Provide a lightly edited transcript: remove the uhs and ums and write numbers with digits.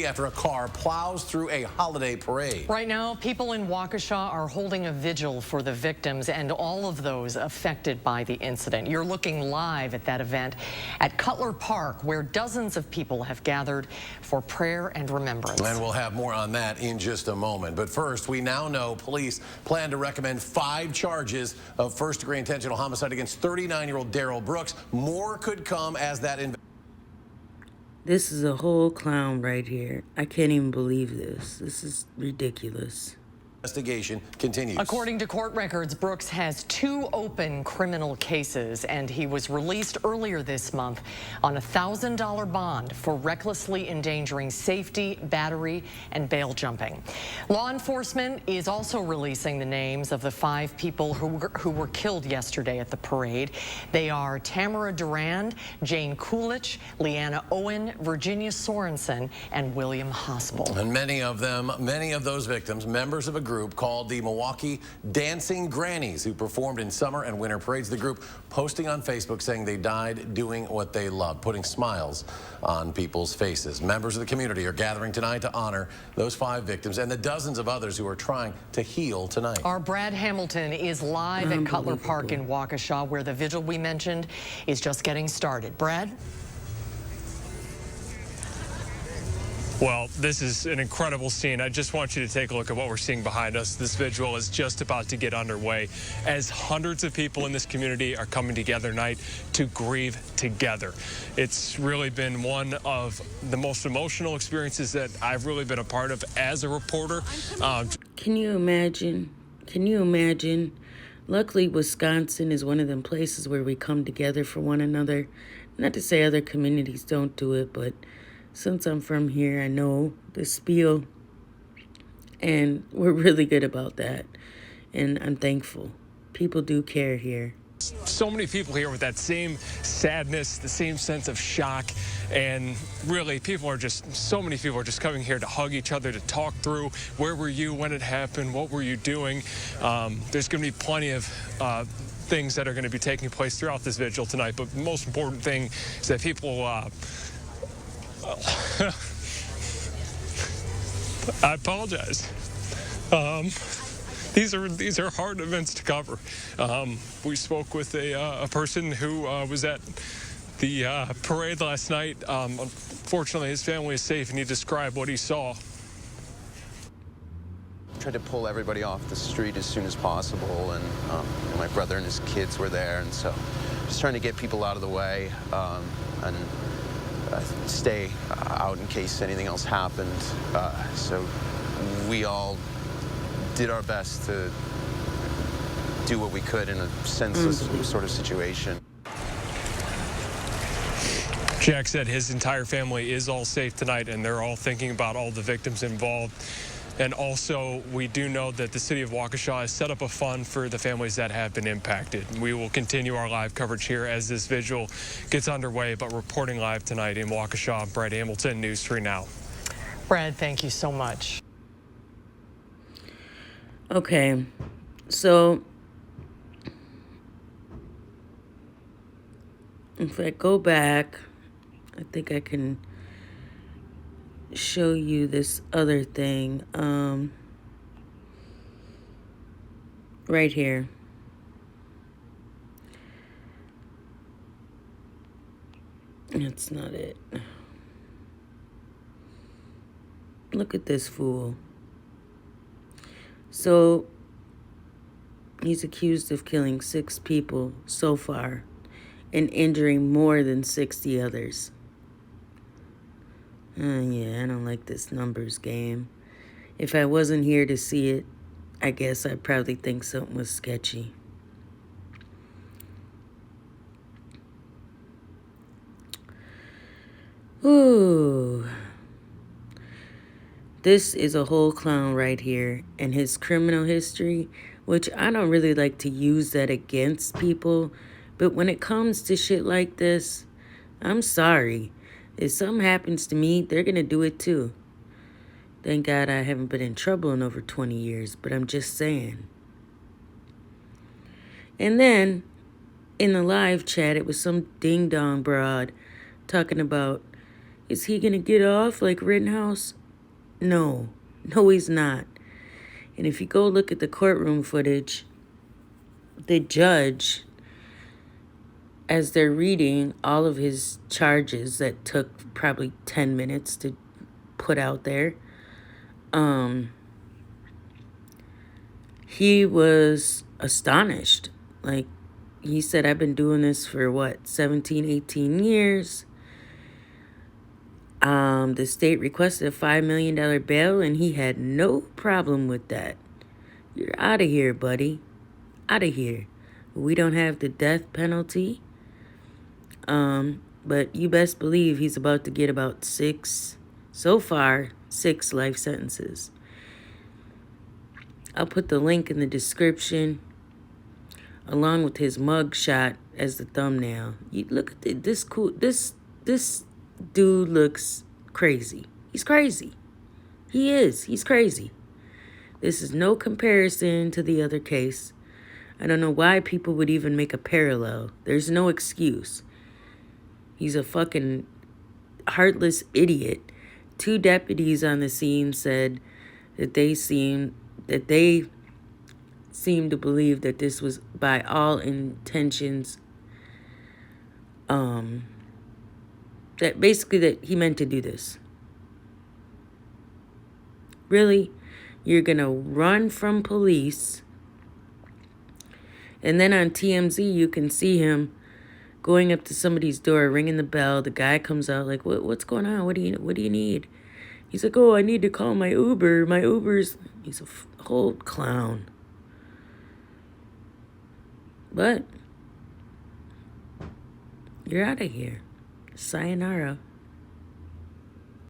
After a car plows through a holiday parade. Right now, people in Waukesha are holding a vigil for the victims and all of those affected by the incident. You're looking live at that event at Cutler Park, where dozens of people have gathered for prayer and remembrance. And we'll have more on that in just a moment. But first, we now know police plan to recommend 5 charges of first-degree intentional homicide against 39-year-old Darrell Brooks. More could come as that This is a whole clown right here. I can't even believe this. This is ridiculous. investigation continues. According to court records, Brooks has 2 open criminal cases, and he was released earlier this month on a $1,000 bond for recklessly endangering safety, battery, and bail jumping. Law enforcement is also releasing the names of the 5 people who were killed yesterday at the parade. They are Tamara Durand, Jane Coolidge, Leanna Owen, Virginia Sorensen, and William Hospital. And many of those victims, members of a group called the Milwaukee Dancing Grannies, who performed in summer and winter parades. The group posting on Facebook saying they died doing what they loved, putting smiles on people's faces. Members of the community are gathering tonight to honor those 5 victims and the dozens of others who are trying to heal tonight. Our Brad Hamilton is live at Cutler Park in Waukesha, where the vigil we mentioned is just getting started. Brad? Well, this is an incredible scene. I just want you to take a look at what we're seeing behind us. This vigil is just about to get underway as hundreds of people in this community are coming together tonight to grieve together. It's really been one of the most emotional experiences that I've really been a part of as a reporter. Can you imagine? Can you imagine? Luckily, Wisconsin is one of them places where we come together for one another. Not to say other communities don't do it, but since I'm from here, I know the spiel, and we're really good about that, and I'm thankful. People do care here. So many people here with that same sadness, the same sense of shock, and really so many people are just coming here to hug each other, to talk through where were you when it happened, what were you doing. There's going to be plenty of things that are going to be taking place throughout this vigil tonight, but the most important thing is that people I apologize. These are hard events to cover. We spoke with a person who was at the parade last night. Unfortunately, his family is safe, and he described what he saw. Tried to pull everybody off the street as soon as possible, and my brother and his kids were there, and so just trying to get people out of the way and stay out in case anything else happened. So we all did our best to do what we could in a senseless sort of situation. Jack said his entire family is all safe tonight, and they're all thinking about all the victims involved. And also, we do know that the city of Waukesha has set up a fund for the families that have been impacted. We will continue our live coverage here as this vigil gets underway, but reporting live tonight in Waukesha, Brad Hamilton, News 3 Now. Brad, thank you so much. Okay, so if I go back, I think I can show you this other thing right here. That's not it. Look at this fool. So he's accused of killing 6 people so far and injuring more than 60 others. Yeah, I don't like this numbers game. If I wasn't here to see it, I guess I'd probably think something was sketchy. Ooh. This is a whole clown right here, and his criminal history, which I don't really like to use that against people, but when it comes to shit like this, I'm sorry. If something happens to me, they're going to do it too. Thank God I haven't been in trouble in over 20 years, but I'm just saying. And then, in the live chat, it was some ding-dong broad talking about, Is he gonna get off like Rittenhouse? No. No, he's not. And if you go look at the courtroom footage, the judge, as they're reading all of his charges that took probably 10 minutes to put out there, he was astonished. Like, he said, I've been doing this for, 17, 18 years. The state requested a $5 million bail, and he had no problem with that. You're out of here, buddy. Out of here. We don't have the death penalty. But you best believe he's about to get about 6 life sentences. I'll put the link in the description along with his mug shot as the thumbnail. You look at this dude looks crazy. He's crazy. He is. He's crazy. This is no comparison to the other case. I don't know why people would even make a parallel. There's no excuse. He's a fucking heartless idiot. 2 deputies on the scene said that they seemed to believe that this was by all intentions, that basically that he meant to do this. Really? You're gonna run from police, and then on TMZ you can see him going up to somebody's door, ringing the bell. The guy comes out like, what's going on? What do you need? He's like, oh, I need to call my Uber. My Uber's... He's a whole clown. But you're out of here. Sayonara.